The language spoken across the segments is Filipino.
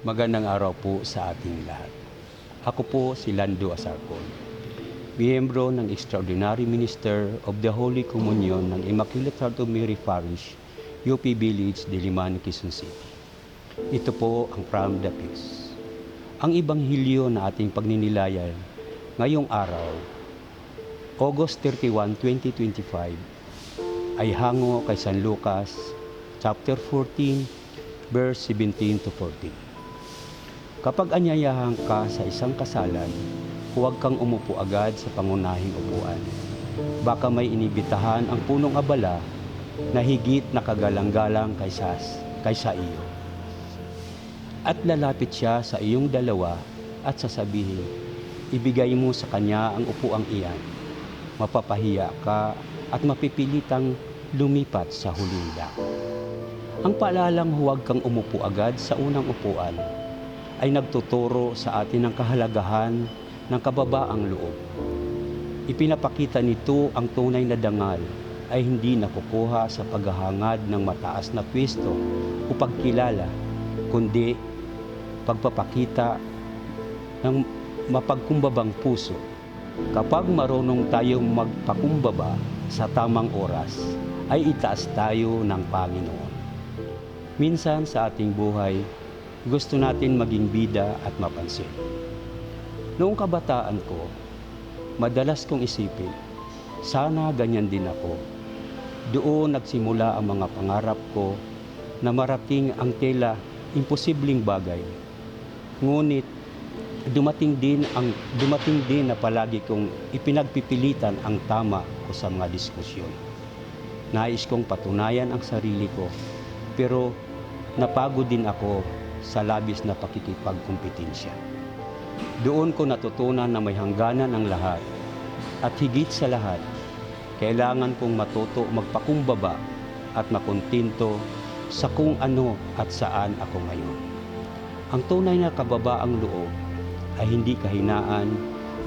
Magandang araw po sa ating lahat. Ako po si Lando Asarcon, miyembro ng Extraordinary Minister of the Holy Communion ng Immaculate Heart of Mary Parish, UP Village, Diliman, Quezon City. Ito po ang From the Pews. Ang Ibanghilyo na ating pagninilayan ngayong araw, August 31, 2025, ay hango kay San Lucas, chapter 14, verse 17 to 14. Kapag anyayahan ka sa isang kasalan, huwag kang umupo agad sa pangunahing upuan. Baka may inibitahan ang punong abala na higit na kagalang-galang kaysa iyo. At lalapit siya sa iyong dalawa at sasabihin, ibigay mo sa kanya ang upuang iyan. Mapapahiya ka at mapipilitang lumipat sa huling dako. Ang paalalang huwag kang umupo agad sa unang upuan ay nagtuturo sa atin ng kahalagahan ng kababaang loob. Ipinapakita nito ang tunay na dangal ay hindi nakukuha sa paghahangad ng mataas na pwesto o pagkilala, kundi pagpapakita ng mapagkumbabang puso. Kapag marunong tayong magpakumbaba sa tamang oras, ay itaas tayo ng Panginoon. Minsan sa ating buhay, gusto natin maging bida at mapansin. Noong kabataan ko, madalas kong isipin, sana ganyan din ako. Doon nagsimula ang mga pangarap ko na marating ang tela imposibleng bagay. Ngunit dumating din na palagi kong ipinagpipilitan ang tama ko sa mga diskusyon. Nais kong patunayan ang sarili ko, pero napagod din ako sa labis na pakikipagkumpetensya. Doon ko natutunan na may hangganan ang lahat at higit sa lahat, kailangan kong matuto magpakumbaba at makontento sa kung ano at saan ako ngayon. Ang tunay na kababaang loob ay hindi kahinaan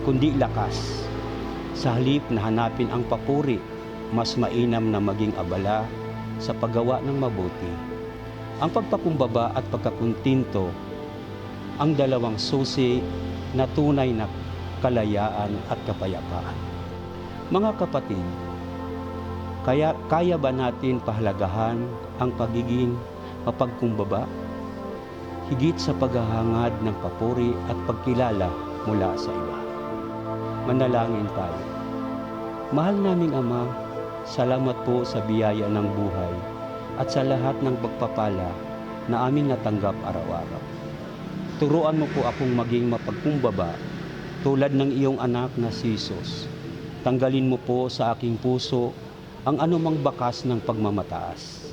kundi lakas. Sa halip na hanapin ang papuri, mas mainam na maging abala sa paggawa ng mabuti. Ang pagpakumbaba at pagkakuntinto ang dalawang susi na tunay na kalayaan at kapayapaan. Mga kapatid, kaya ba natin pahalagahan ang pagiging mapagkumbaba higit sa paghahangad ng papuri at pagkilala mula sa iba? Manalangin tayo. Mahal naming Ama, salamat po sa biyaya ng buhay at sa lahat ng pagpapala na aming natanggap araw-araw. Turuan mo po akong maging mapagkumbaba tulad ng iyong anak na si Jesus. Tanggalin mo po sa aking puso ang anumang bakas ng pagmamataas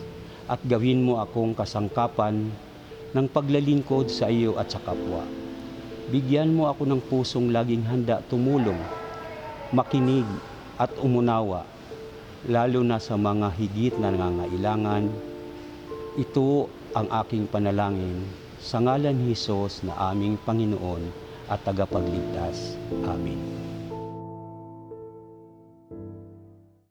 at gawin mo akong kasangkapan ng paglalingkod sa iyo at sa kapwa. Bigyan mo ako ng pusong laging handa tumulong, makinig at umunawa, lalo na sa mga higit na nangangailangan. Ito ang aking panalangin sa ngalan ni Jesus na aming Panginoon at tagapagligtas. Amen.